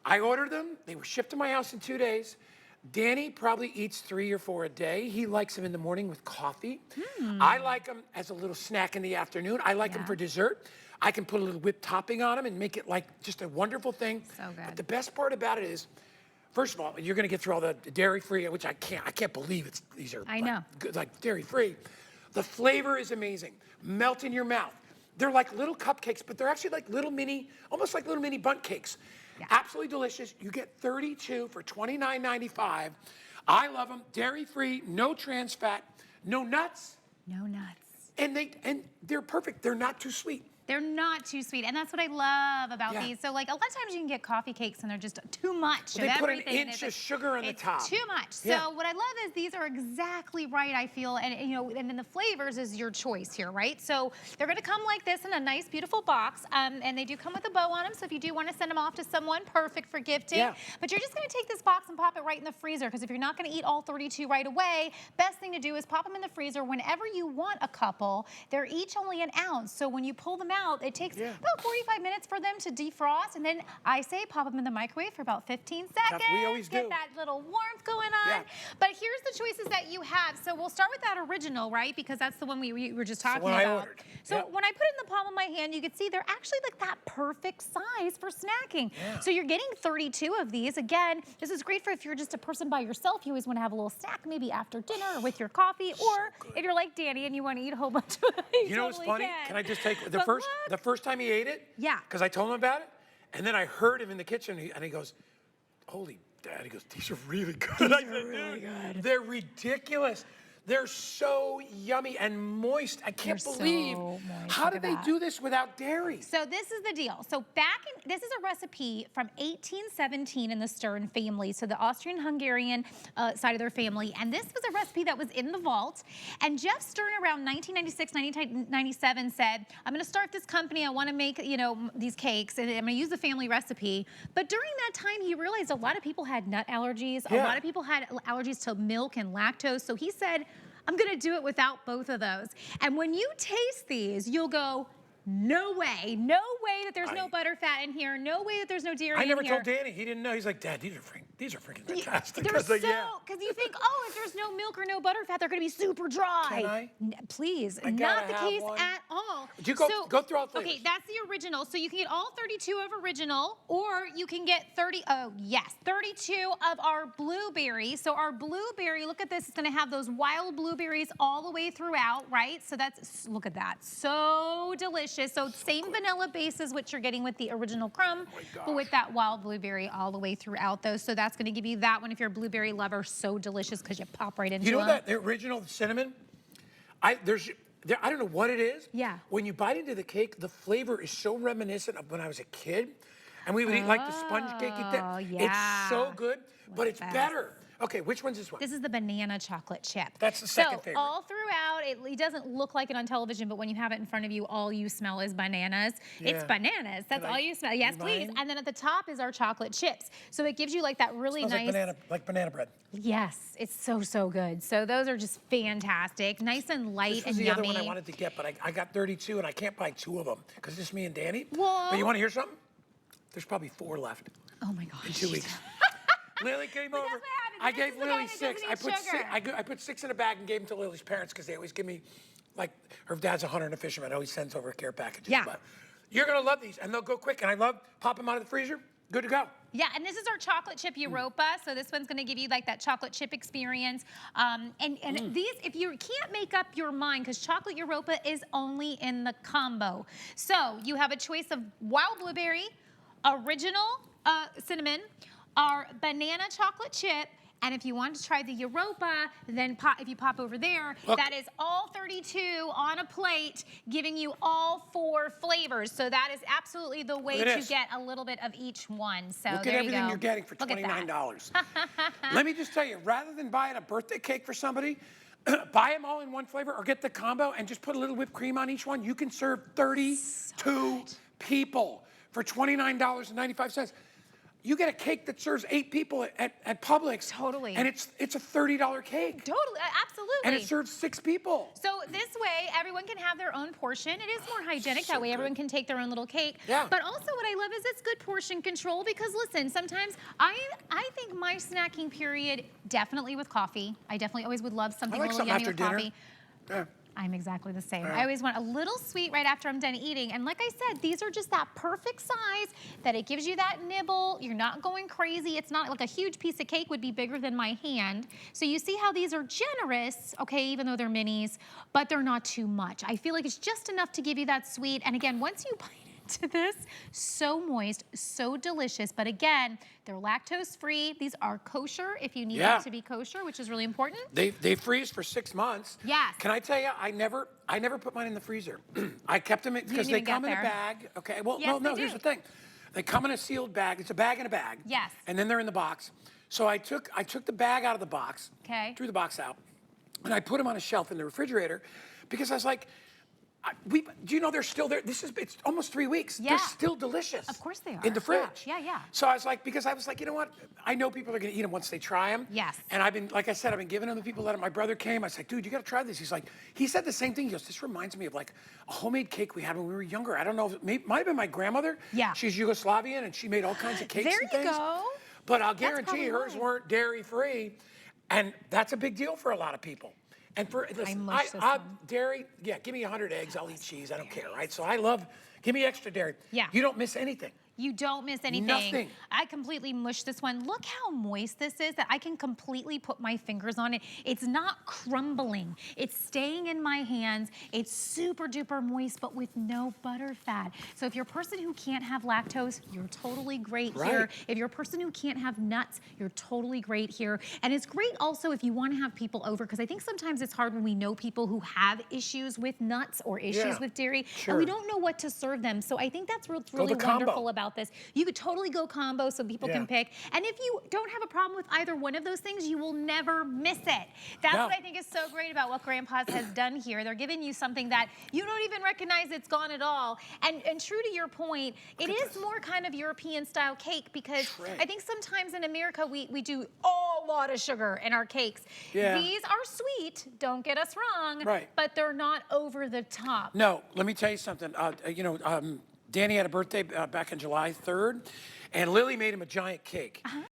I ordered them. They were shipped to my house in 2 days. Danny probably eats 3 or 4 a day. He likes them in the morning with coffee. I like them as a little snack in the afternoon. I like them for dessert. I can put a little whipped topping on them and make it like just a wonderful thing. So good. But the best part about it is, first of all, you're going to get through all the dairy-free, which I can't believe these are good, like dairy-free. The flavor is amazing. Melt in your mouth. They're like little cupcakes, but they're actually like little mini, almost like little mini bundt cakes. Yeah. Absolutely delicious. You get 32 for $29.95. I love them. Dairy-free, no trans fat, no nuts. No nuts. And they're perfect. They're not too sweet. They're not too sweet, and that's what I love about these. So, like, a lot of times you can get coffee cakes, and they're just too much of everything. They put an inch of sugar on the top. Too much. So, what I love is these are exactly right, I feel, and and then the flavors is your choice here, right? So, they're going to come like this in a nice, beautiful box, and they do come with a bow on them. So, if you do want to send them off to someone, perfect for gifting. Yeah. But you're just going to take this box and pop it right in the freezer, because if you're not going to eat all 32 right away, best thing to do is pop them in the freezer whenever you want a couple. They're each only an ounce, so when you pull them out, it takes about 45 minutes for them to defrost, and then I say pop them in the microwave for about 15 seconds. We always do. Get that little warmth going on. Yeah. But here's the choices that you have. So we'll start with that original, right? Because that's the one we were just talking about. I ordered. So when I put it in the palm of my hand, you can see they're actually like that perfect size for snacking. Yeah. So you're getting 32 of these. Again, this is great for if you're just a person by yourself. You always want to have a little snack, maybe after dinner or with your coffee, or if you're like Danny and you want to eat a whole bunch of it. You know what's funny? Can I just take the first time he ate it? Yeah. Because I told him about it, and then I heard him in the kitchen, and he goes, "Holy Dad!" He goes, "These are really good." These are really good. They're ridiculous. They're so yummy and moist. I can't believe. How did they do this without dairy? So this is the deal. So this is a recipe from 1817 in the Stern family, so the Austrian-Hungarian side of their family. And this was a recipe that was in the vault. And Jeff Stern around 1996, 1997 said, I'm going to start this company. I want to make, these cakes, and I'm going to use the family recipe. But during that time, he realized a lot of people had nut allergies. A lot of people had allergies to milk and lactose. So he said, I'm gonna do it without both of those. And when you taste these, you'll go, no way that there's no butter fat in here, no way that there's no dairy in here. I never told Danny, he didn't know. He's like, Dad, these are freaking fantastic. Because you think, oh, if there's no milk or no butter fat, they're gonna be super dry. Can I? Please, not the case at all. You go through all flavors. Okay, that's the original. So you can get all 32 of original, or you can get 32 of our blueberry. So our blueberry, look at this, it's gonna have those wild blueberries all the way throughout, right? So look at that, so delicious. So same vanilla base as what you're getting with the original crumb, but with that wild blueberry all the way throughout those. So that's going to give you that one if you're a blueberry lover. So delicious because you pop right into it. You know that the original cinnamon? I don't know what it is. Yeah. When you bite into the cake, the flavor is so reminiscent of when I was a kid, and we would eat like the sponge cake. It's so good, but it's better. Okay, which one's this one? This is the banana chocolate chip. That's the second favorite. All throughout, it doesn't look like it on television, but when you have it in front of you, all you smell is bananas. Yeah. It's bananas. That's all you smell. Yes, please. And then at the top is our chocolate chips. So it gives you like that really nice. Like banana bread. Yes, it's so good. So those are just fantastic. Nice and light and yummy. This was the other one I wanted to get, but I got 32 and I can't buy 2 of them because it's just me and Danny. Whoa. But you want to hear something? There's probably 4 left. Oh my gosh. In 2 weeks. Lily came over. I gave Lily 6. I put 6 in a bag and gave them to Lily's parents because they always give me, like, her dad's a hunter and a fisherman. Always sends over care packages. Yeah. But you're gonna love these, and they'll go quick. And I love pop them out of the freezer. Good to go. Yeah, and this is our chocolate chip Europa. So this one's gonna give you like that chocolate chip experience. These, if you can't make up your mind, because chocolate Europa is only in the combo. So you have a choice of wild blueberry, original cinnamon, our banana chocolate chip, and if you want to try the Europa, then if you pop over there, that is all 32 on a plate, giving you all 4 flavors. So that is absolutely the way to get a little bit of each one. So look at everything you're getting for $29. Let me just tell you, rather than buying a birthday cake for somebody, buy them all in one flavor or get the combo and just put a little whipped cream on each one. You can serve 32 people for $29.95. You get a cake that serves 8 people at Publix. Totally. And it's a $30 cake. Totally, absolutely. And it serves 6 people. So this way, everyone can have their own portion. It is more hygienic. That way, everyone can take their own little cake. Yeah. But also what I love is it's good portion control because listen, sometimes I think my snacking period, definitely with coffee. I definitely always would love something I like a little something yummy after with dinner. coffee. Yeah. I'm exactly the same. I always want a little sweet right after I'm done eating. And like I said, these are just that perfect size that it gives you that nibble. You're not going crazy. It's not like a huge piece of cake would be bigger than my hand. So you see how these are generous, okay, even though they're minis, but they're not too much. I feel like it's just enough to give you that sweet. And again, once you bite into this, so moist, so delicious. But again, they're lactose free. These are kosher if you need them to be kosher, which is really important. They freeze for 6 months. Yes. Can I tell you, I never put mine in the freezer. I kept them because they come in a bag. Okay. Well, Yes, no, here's the thing. They come in a sealed bag. It's a bag in a bag. Yes. And then they're in the box. So I took the bag out of the box. Okay. Threw the box out, and I put them on a shelf in the refrigerator because I was like, do you know they're still there? It's almost 3 weeks. Yeah. They're still delicious. Of course they are. In the fridge. Yeah. So I was like, you know what? I know people are going to eat them once they try them. Yes. And like I said, I've been giving them to people that my brother came. I said, dude, you got to try this. He said the same thing. He goes, this reminds me of like a homemade cake we had when we were younger. I don't know if it might have been my grandmother. Yeah. She's Yugoslavian and she made all kinds of cakes and things. There you go. But I'll guarantee probably hers why. weren't dairy free. And that's a big deal for a lot of people. And listen, dairy, give me 100 eggs, I'll eat cheese, I don't care, right? So give me extra dairy. Yeah. You don't miss anything. You don't miss anything. Nothing. I completely mushed this one. Look how moist this is that I can completely put my fingers on it. It's not crumbling. It's staying in my hands. It's super duper moist, but with no butter fat. So if you're a person who can't have lactose, you're totally great here. If you're a person who can't have nuts, you're totally great here. And it's great also if you want to have people over, because I think sometimes it's hard when we know people who have issues with nuts or issues with dairy, and we don't know what to serve them. So I think that's what's really wonderful about this. You could totally go combo so people can pick. And if you don't have a problem with either one of those things, you will never miss it. That's what I think is so great about what GrandPa's has done here. They're giving you something that you don't even recognize it's gone at all. And true to your point, it is more kind of European style cake because I think sometimes in America we do a lot of sugar in our cakes. These are sweet, don't get us wrong, but they're not over the top. No, let me tell you something. Danny had a birthday back on July 3rd, and Lily made him a giant cake.